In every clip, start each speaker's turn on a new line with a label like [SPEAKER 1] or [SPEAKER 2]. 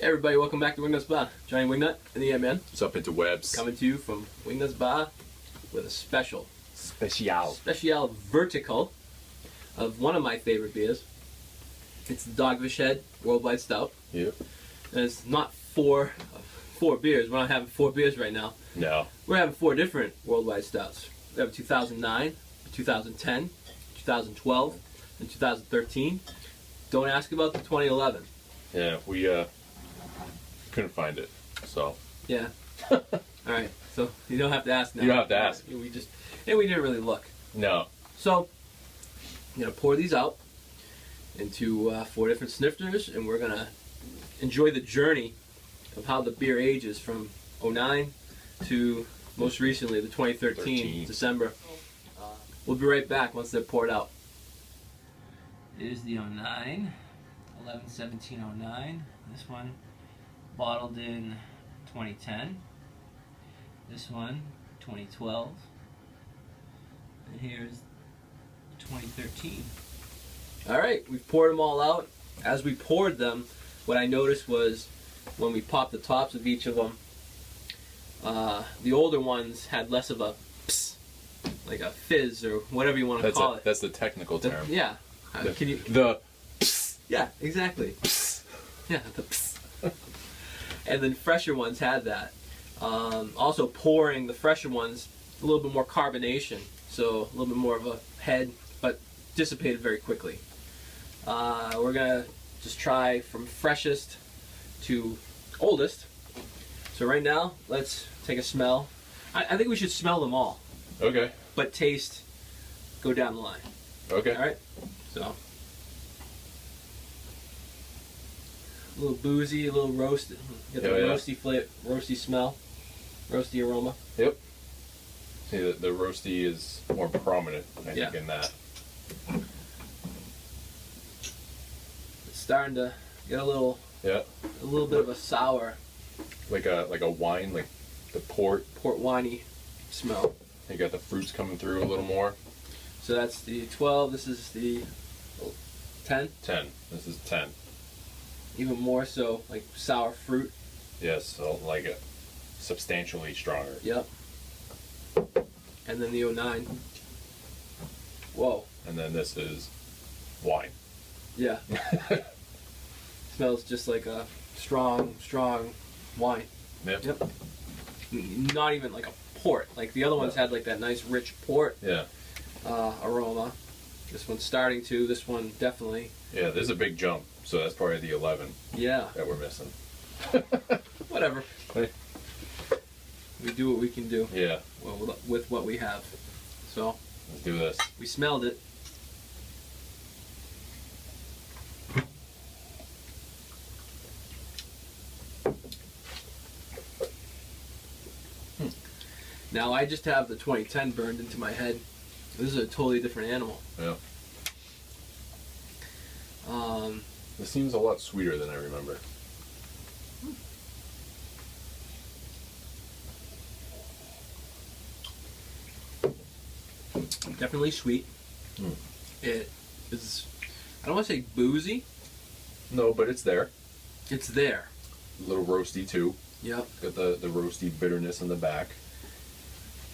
[SPEAKER 1] Hey everybody, welcome back to Wingnut's Bar. Johnny Wingnut and the man
[SPEAKER 2] What's up, interwebs?
[SPEAKER 1] coming to you from Wingnut's Bar with a special vertical of one of my favorite beers. It's the Dogfish Head Worldwide Stout.
[SPEAKER 2] Yep.
[SPEAKER 1] And it's not four beers. We're not having 4 beers right now.
[SPEAKER 2] No.
[SPEAKER 1] We're having 4 different Worldwide Stouts. We have a 2009, 2010, 2012, and 2013. Don't ask about the 2011.
[SPEAKER 2] Yeah, we couldn't find it, so.
[SPEAKER 1] Yeah. All right. So you don't have to ask now.
[SPEAKER 2] You don't have to ask.
[SPEAKER 1] We didn't really look.
[SPEAKER 2] No.
[SPEAKER 1] So I'm gonna pour these out into 4 different snifters, and we're gonna enjoy the journey of how the beer ages from 09 to most recently the 2013 December. We'll be right back once they're poured out. Here's the 09, 11/17/09. This one bottled in 2010. This one 2012. And here's 2013. All right, we've poured them all out. As we poured them, what I noticed was when we popped the tops of each of them, the older ones had less of a pss, like a fizz or whatever you want to call it.
[SPEAKER 2] That's the technical term.
[SPEAKER 1] Yeah. Can you?
[SPEAKER 2] The pss.
[SPEAKER 1] Yeah, exactly.
[SPEAKER 2] Pss.
[SPEAKER 1] Yeah, the pss. And then fresher ones had that. Also pouring the fresher ones, a little bit more carbonation, so a little bit more of a head, but dissipated very quickly. We're gonna just try from freshest to oldest. So right now, let's take a smell. I think we should smell them all.
[SPEAKER 2] Okay.
[SPEAKER 1] But taste, go down the line.
[SPEAKER 2] Okay.
[SPEAKER 1] All right. So a little boozy, a little roasted. Get the roasty flavor, roasty smell, roasty aroma.
[SPEAKER 2] Yep. See, the roasty is more prominent, I think, in that.
[SPEAKER 1] It's starting to get a little bit of a sour,
[SPEAKER 2] like a wine, like the port
[SPEAKER 1] winey smell.
[SPEAKER 2] You got the fruits coming through a little more.
[SPEAKER 1] So that's the 12. This is the 10.
[SPEAKER 2] 10. This is 10.
[SPEAKER 1] Even more so, like sour fruit.
[SPEAKER 2] Yes, so like it substantially stronger.
[SPEAKER 1] Yep. And then the 09. Whoa.
[SPEAKER 2] And then this is wine.
[SPEAKER 1] Yeah. Smells just like a strong wine.
[SPEAKER 2] Yep.
[SPEAKER 1] Yep. Not even like a port. Like the other ones had like that nice rich port aroma. This one's starting to. This one definitely.
[SPEAKER 2] Yeah, there's a big jump. So that's probably the 11 that we're missing.
[SPEAKER 1] Whatever. We do what we can do.
[SPEAKER 2] Yeah.
[SPEAKER 1] Well, with what we have. So.
[SPEAKER 2] Let's do this.
[SPEAKER 1] We smelled it. Now I just have the 2010 burned into my head. This is a totally different animal.
[SPEAKER 2] Yeah. This seems a lot sweeter than I remember.
[SPEAKER 1] Definitely sweet. It is, I don't want to say boozy.
[SPEAKER 2] No, but it's there.
[SPEAKER 1] It's there.
[SPEAKER 2] A little roasty too.
[SPEAKER 1] Yep.
[SPEAKER 2] Got the roasty bitterness in the back.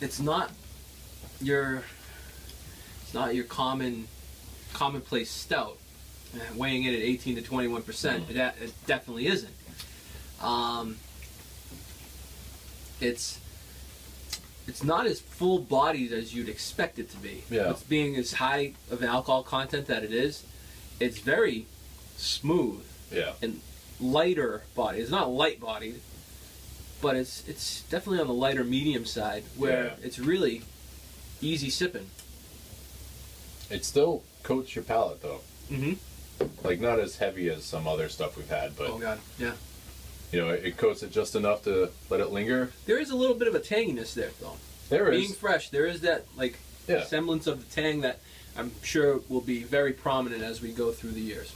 [SPEAKER 1] It's not your commonplace stout. Weighing in at 18 to 21%. It definitely isn't. It's not as full bodied as you'd expect it to be.
[SPEAKER 2] Yeah.
[SPEAKER 1] It's being as high of an alcohol content that it is. It's very smooth.
[SPEAKER 2] Yeah.
[SPEAKER 1] And lighter body. It's not light bodied, but it's definitely on the lighter medium side where it's really easy sipping.
[SPEAKER 2] It still coats your palate though.
[SPEAKER 1] Mm-hmm.
[SPEAKER 2] Like not as heavy as some other stuff we've had, but
[SPEAKER 1] oh god, yeah.
[SPEAKER 2] You know, it coats it just enough to let it linger.
[SPEAKER 1] There is a little bit of a tanginess there, though.
[SPEAKER 2] There is.
[SPEAKER 1] Being fresh, there is that semblance of the tang that I'm sure will be very prominent as we go through the years.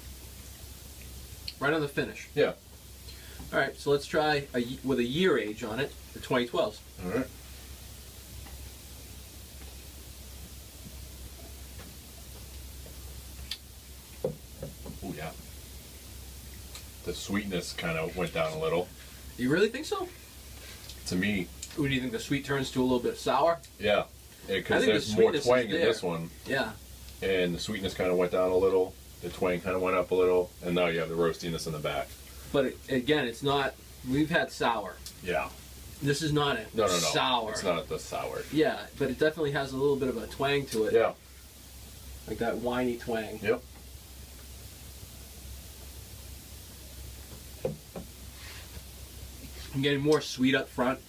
[SPEAKER 1] Right on the finish.
[SPEAKER 2] Yeah.
[SPEAKER 1] All right, so let's try with a year age on it, the 2012s.
[SPEAKER 2] All right. the sweetness kind of went down a little.
[SPEAKER 3] You really think so?
[SPEAKER 2] To me,
[SPEAKER 3] Or do you think the sweet turns to a little bit sour?
[SPEAKER 2] yeah,
[SPEAKER 3] I
[SPEAKER 2] because
[SPEAKER 3] think
[SPEAKER 2] there's
[SPEAKER 3] the
[SPEAKER 2] more
[SPEAKER 3] sweetness
[SPEAKER 2] twang
[SPEAKER 3] is
[SPEAKER 2] in
[SPEAKER 3] there.
[SPEAKER 2] this one,
[SPEAKER 3] Yeah.
[SPEAKER 2] and the sweetness kind of went down a little. The twang kind of went up a little, and now you have the roastiness in the back.
[SPEAKER 3] But again, it's not. We've had sour.
[SPEAKER 2] Yeah.
[SPEAKER 3] This is not a
[SPEAKER 2] No.
[SPEAKER 3] sour.
[SPEAKER 2] It's not the sour.
[SPEAKER 3] Yeah, but it definitely has a little bit of a twang to it.
[SPEAKER 2] Yeah.
[SPEAKER 3] Like that winey twang.
[SPEAKER 2] Yep.
[SPEAKER 3] I'm getting more sweet up front.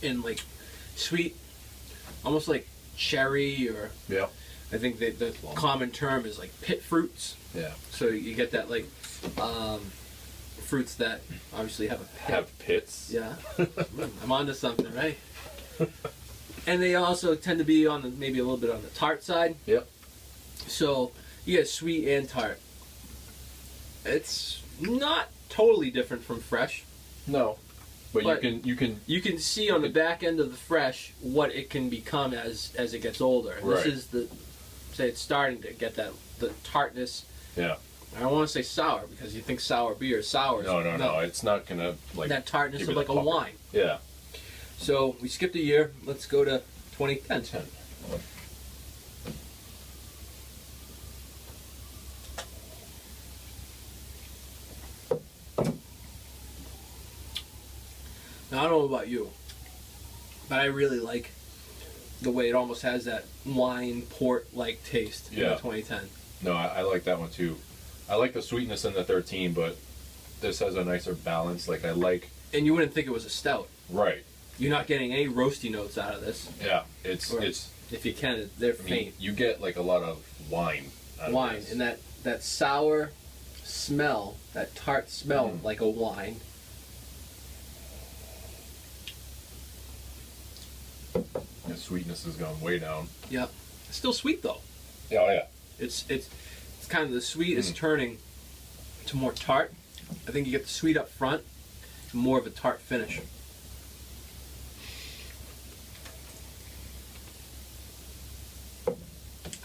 [SPEAKER 3] And like sweet, almost like cherry, or
[SPEAKER 2] Yeah.
[SPEAKER 3] I think the common term is like pit fruits.
[SPEAKER 2] Yeah.
[SPEAKER 3] So you get that like fruits that obviously have a pit.
[SPEAKER 2] Have pits.
[SPEAKER 3] Yeah. I'm onto something, right? And they also tend to be on the maybe a little bit on the tart side.
[SPEAKER 2] Yep.
[SPEAKER 3] So you get sweet and tart. It's not totally different from fresh.
[SPEAKER 2] No. But you can
[SPEAKER 3] You can see on the back end of the fresh what it can become as it gets older. And
[SPEAKER 2] Right.
[SPEAKER 3] This is say it's starting to get the tartness.
[SPEAKER 2] Yeah.
[SPEAKER 3] I don't want to say sour because you think sour beer is sour.
[SPEAKER 2] No. It's not gonna like
[SPEAKER 3] that tartness
[SPEAKER 2] give
[SPEAKER 3] of
[SPEAKER 2] you
[SPEAKER 3] like
[SPEAKER 2] the
[SPEAKER 3] a
[SPEAKER 2] pucker.
[SPEAKER 3] wine.
[SPEAKER 2] Yeah.
[SPEAKER 3] So we skipped a year. Let's go to 2010.
[SPEAKER 2] 10.
[SPEAKER 3] Now, I don't know about you, but I really like the way it almost has that wine port-like taste in the
[SPEAKER 2] Yeah.
[SPEAKER 3] 2010.
[SPEAKER 2] No, I like that one too. I like the sweetness in the 13, but this has a nicer balance. Like I like.
[SPEAKER 3] And you wouldn't think it was a stout.
[SPEAKER 2] Right.
[SPEAKER 3] You're not getting any roasty notes out of this.
[SPEAKER 2] Yeah. It's
[SPEAKER 3] Or
[SPEAKER 2] it's.
[SPEAKER 3] if you can, they're
[SPEAKER 2] I mean,
[SPEAKER 3] faint.
[SPEAKER 2] you get like a lot of wine. Out of
[SPEAKER 3] Wine
[SPEAKER 2] this.
[SPEAKER 3] and that sour smell, that tart smell, like a wine.
[SPEAKER 2] The sweetness has gone way down.
[SPEAKER 3] Yep. It's still sweet though.
[SPEAKER 2] Yeah. Oh yeah.
[SPEAKER 3] It's kind of the sweet is turning to more tart. I think you get the sweet up front, and more of a tart finish.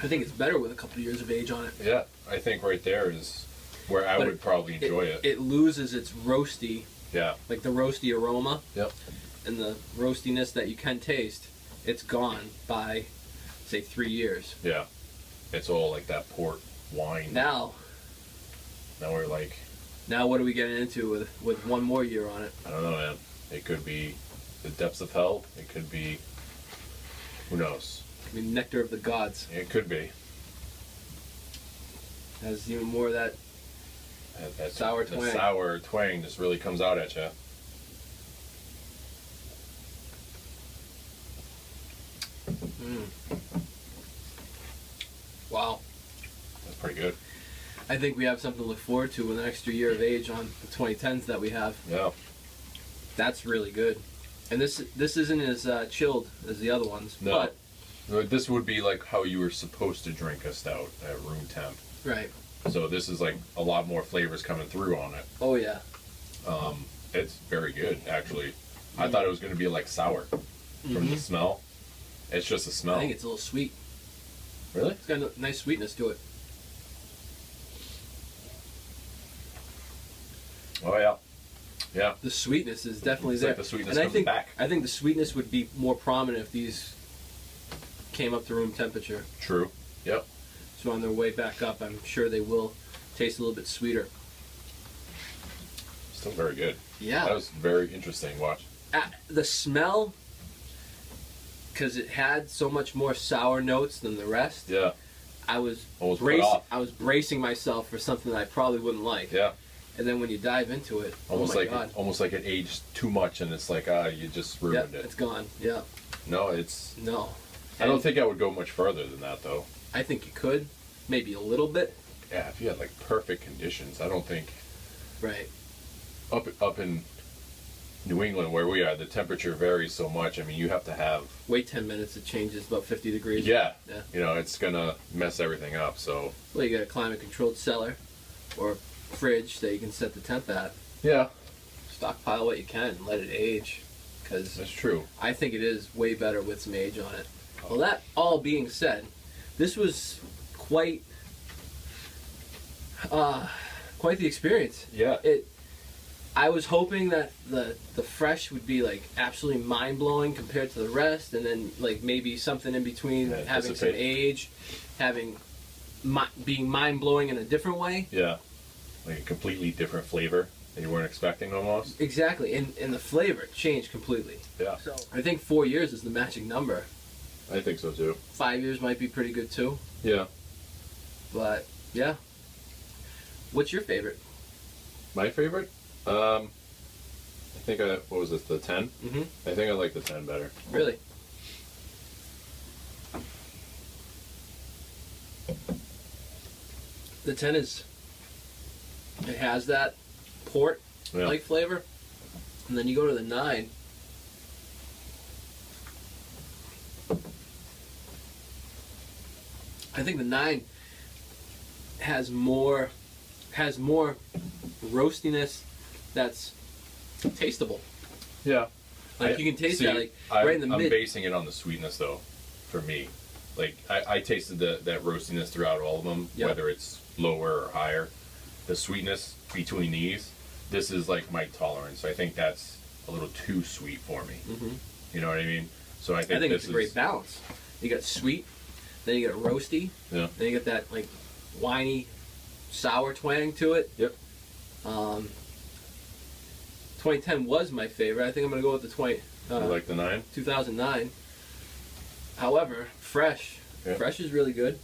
[SPEAKER 3] I think it's better with a couple of years of age on it.
[SPEAKER 2] Yeah. I think right there is where I
[SPEAKER 3] But
[SPEAKER 2] would probably enjoy it.
[SPEAKER 3] It loses its roasty,
[SPEAKER 2] Yeah.
[SPEAKER 3] like the roasty aroma
[SPEAKER 2] Yep.
[SPEAKER 3] and the roastiness that you can taste. It's gone by, say, 3 years.
[SPEAKER 2] Yeah. It's all like that port wine.
[SPEAKER 3] Now
[SPEAKER 2] We're like,
[SPEAKER 3] what are we getting into with 1 more year on it?
[SPEAKER 2] I don't know, man. It could be the depths of hell. It could be, who knows?
[SPEAKER 3] I mean, nectar of the gods.
[SPEAKER 2] It could be.
[SPEAKER 3] Has even more of that.
[SPEAKER 2] That
[SPEAKER 3] Sour
[SPEAKER 2] the
[SPEAKER 3] twang.
[SPEAKER 2] sour twang just really comes out at you.
[SPEAKER 3] Wow.
[SPEAKER 2] That's pretty good.
[SPEAKER 3] I think we have something to look forward to with an extra year of age on the 2010s that we have.
[SPEAKER 2] Yeah.
[SPEAKER 3] That's really good. And this isn't as chilled as the other ones.
[SPEAKER 2] No. But this would be like how you were supposed to drink a stout at room temp.
[SPEAKER 3] Right.
[SPEAKER 2] So this is like a lot more flavors coming through on it.
[SPEAKER 3] Oh, yeah.
[SPEAKER 2] It's very good, actually. I thought it was going to be like sour from the smell. It's just a smell.
[SPEAKER 3] I think it's a little sweet.
[SPEAKER 2] Really?
[SPEAKER 3] It's got a nice sweetness to it.
[SPEAKER 2] Oh, yeah. Yeah.
[SPEAKER 3] The sweetness is definitely
[SPEAKER 2] It's
[SPEAKER 3] there.
[SPEAKER 2] like the sweetness
[SPEAKER 3] and I
[SPEAKER 2] comes
[SPEAKER 3] think,
[SPEAKER 2] back.
[SPEAKER 3] I think the sweetness would be more prominent if these came up to room temperature.
[SPEAKER 2] True. Yep.
[SPEAKER 3] So on their way back up, I'm sure they will taste a little bit sweeter.
[SPEAKER 2] Still very good.
[SPEAKER 3] Yeah.
[SPEAKER 2] That was very interesting. Watch.
[SPEAKER 3] The smell, because it had so much more sour notes than the rest.
[SPEAKER 2] Yeah.
[SPEAKER 3] I was
[SPEAKER 2] Almost put off.
[SPEAKER 3] I was bracing myself for something that I probably wouldn't like.
[SPEAKER 2] Yeah.
[SPEAKER 3] And then when you dive into it,
[SPEAKER 2] Almost
[SPEAKER 3] oh my
[SPEAKER 2] like
[SPEAKER 3] God.
[SPEAKER 2] almost like it aged too much, and it's like you just
[SPEAKER 3] Yeah,
[SPEAKER 2] ruined it.
[SPEAKER 3] it's gone. Yeah.
[SPEAKER 2] No, it's.
[SPEAKER 3] No.
[SPEAKER 2] I don't think I would go much further than that, though.
[SPEAKER 3] I think you could, maybe a little bit.
[SPEAKER 2] Yeah, if you had like perfect conditions, I don't think
[SPEAKER 3] Right.
[SPEAKER 2] up in New England where we are, the temperature varies so much. I mean, you have to have.
[SPEAKER 3] Wait 10 minutes, it changes about 50 degrees.
[SPEAKER 2] Yeah.
[SPEAKER 3] Yeah.
[SPEAKER 2] You know, it's gonna mess everything up. So.
[SPEAKER 3] Well, you got a climate-controlled cellar or fridge that you can set the temp at.
[SPEAKER 2] Yeah.
[SPEAKER 3] Stockpile what you can and let it age, because
[SPEAKER 2] That's true.
[SPEAKER 3] I think it is way better with some age on it. Well, that all being said, this was quite quite the experience.
[SPEAKER 2] Yeah.
[SPEAKER 3] I was hoping that the fresh would be like absolutely mind blowing compared to the rest, and then like maybe something in between,
[SPEAKER 2] Yeah,
[SPEAKER 3] having some
[SPEAKER 2] dissipate.
[SPEAKER 3] age, being mind blowing in a different way.
[SPEAKER 2] Yeah. Like a completely different flavor that you weren't expecting almost.
[SPEAKER 3] Exactly, and the flavor changed completely.
[SPEAKER 2] Yeah.
[SPEAKER 3] So I think 4 years is the magic number.
[SPEAKER 2] I think so too.
[SPEAKER 3] 5 years might be pretty good too.
[SPEAKER 2] Yeah.
[SPEAKER 3] But yeah, what's your favorite?
[SPEAKER 2] My favorite? I think what was this, the 10?
[SPEAKER 3] Mm-hmm.
[SPEAKER 2] I think I like the 10 better.
[SPEAKER 3] Really? The 10 it has that port
[SPEAKER 2] Yeah.
[SPEAKER 3] like flavor, and then you go to the 9. I think the 9 has more roastiness that's tasteable.
[SPEAKER 2] Yeah.
[SPEAKER 3] Like you can taste that like right in the
[SPEAKER 2] I'm
[SPEAKER 3] mid.
[SPEAKER 2] basing it on the sweetness though, for me. Like I tasted that roastiness throughout all of them,
[SPEAKER 3] Yeah.
[SPEAKER 2] whether it's lower or higher. The sweetness between these, this is like my tolerance. I think that's a little too sweet for me.
[SPEAKER 3] Mhm.
[SPEAKER 2] You know what I mean? So I think,
[SPEAKER 3] I think
[SPEAKER 2] this
[SPEAKER 3] it's a great balance. You got sweet, then you got roasty,
[SPEAKER 2] Yeah.
[SPEAKER 3] then you got that like winey, sour twang to it.
[SPEAKER 2] Yep.
[SPEAKER 3] 2010 was my favorite. I think I'm gonna go with the
[SPEAKER 2] You like the 9?
[SPEAKER 3] 2009. However, fresh
[SPEAKER 2] Yeah.
[SPEAKER 3] is really good.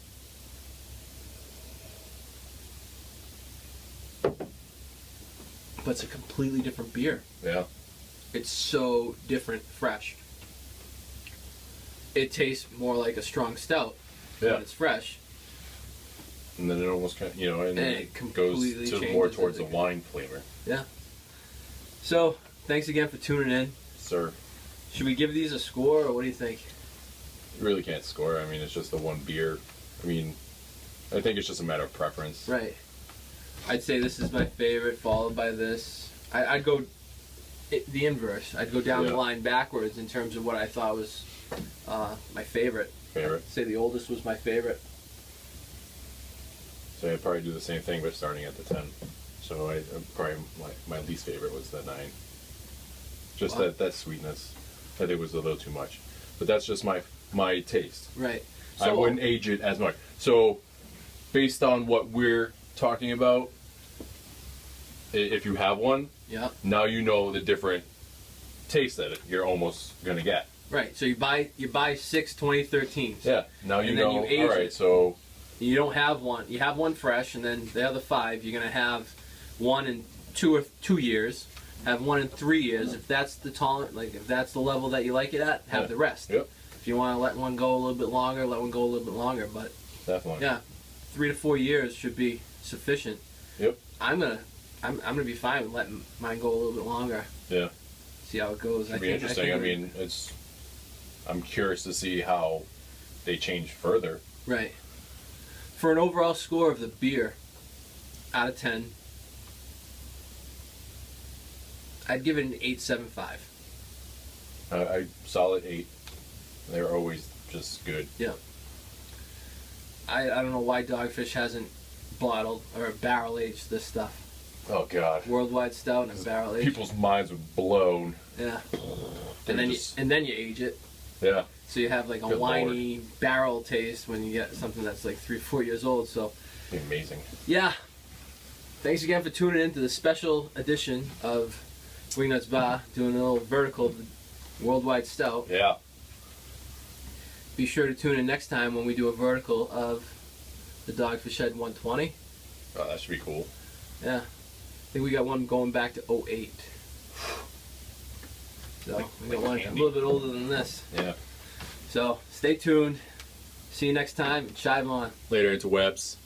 [SPEAKER 3] But it's a completely different beer.
[SPEAKER 2] Yeah.
[SPEAKER 3] It's so different fresh. It tastes more like a strong stout
[SPEAKER 2] Yeah.
[SPEAKER 3] when it's fresh.
[SPEAKER 2] And then it almost kind of, and
[SPEAKER 3] And it
[SPEAKER 2] it
[SPEAKER 3] completely
[SPEAKER 2] goes to
[SPEAKER 3] changes
[SPEAKER 2] more
[SPEAKER 3] it.
[SPEAKER 2] towards the wine flavor.
[SPEAKER 3] So, thanks again for tuning in.
[SPEAKER 2] Sir,
[SPEAKER 3] Should we give these a score, or what do you think?
[SPEAKER 2] you really can't score. I mean, it's just the one beer. I mean, I think it's just a matter of preference.
[SPEAKER 3] Right. I'd say this is my favorite, followed by this. I'd go the inverse. I'd go down the
[SPEAKER 2] Yeah.
[SPEAKER 3] line backwards in terms of what I thought was my favorite.
[SPEAKER 2] Favorite.
[SPEAKER 3] I'd say the oldest was my favorite.
[SPEAKER 2] So I'd probably do the same thing, but starting at the 10. So I probably my least favorite was the 9. Just
[SPEAKER 3] Wow.
[SPEAKER 2] that sweetness, I think was a little too much. But that's just my taste.
[SPEAKER 3] Right.
[SPEAKER 2] I wouldn't age it as much. So based on what we're talking about, if you have one,
[SPEAKER 3] Yeah.
[SPEAKER 2] now you know the different taste that you're almost gonna get.
[SPEAKER 3] Right. So you buy 6 2013s.
[SPEAKER 2] Yeah. Now you
[SPEAKER 3] And then
[SPEAKER 2] know.
[SPEAKER 3] you age
[SPEAKER 2] All right.
[SPEAKER 3] it.
[SPEAKER 2] So
[SPEAKER 3] You don't have one. You have one fresh, and then the other 5 you're gonna have one in 2 years. Have one in 3 years. If that's the if that's the level that you like it at, have
[SPEAKER 2] Yeah.
[SPEAKER 3] the rest.
[SPEAKER 2] Yep.
[SPEAKER 3] If you want to let one go a little bit longer, let one go a little bit longer. But
[SPEAKER 2] definitely.
[SPEAKER 3] yeah, 3 to 4 years should be sufficient.
[SPEAKER 2] Yep.
[SPEAKER 3] I'm gonna be fine with letting mine go a little bit longer.
[SPEAKER 2] Yeah.
[SPEAKER 3] See how it goes.
[SPEAKER 2] It'd be interesting. I mean, I'm curious to see how they change further.
[SPEAKER 3] right. For an overall score of the beer, out of 10, I'd give it an 8.75.
[SPEAKER 2] I solid 8. They're always just good.
[SPEAKER 3] I don't know why Dogfish hasn't bottled or barrel aged this stuff.
[SPEAKER 2] Oh God.
[SPEAKER 3] Worldwide Stout and barrel aged.
[SPEAKER 2] People's minds were blown.
[SPEAKER 3] Yeah.
[SPEAKER 2] They're
[SPEAKER 3] And then
[SPEAKER 2] just-
[SPEAKER 3] you age it,
[SPEAKER 2] Yeah.
[SPEAKER 3] so you have like a
[SPEAKER 2] Good
[SPEAKER 3] winey barrel taste when you get something that's like 3 or 4 years old. So
[SPEAKER 2] Amazing.
[SPEAKER 3] yeah. Thanks again for tuning in to the special edition of Wingnut's Bar, doing a little vertical of the Worldwide Stout.
[SPEAKER 2] Yeah.
[SPEAKER 3] Be sure to tune in next time when we do a vertical of the Dogfish Head 120.
[SPEAKER 2] Oh, that should be cool.
[SPEAKER 3] Yeah. I think we got one going back to 08. So we got one a
[SPEAKER 2] candy.
[SPEAKER 3] little bit older than this.
[SPEAKER 2] Yeah.
[SPEAKER 3] So stay tuned. See you next time. Chive on.
[SPEAKER 2] Later into webs.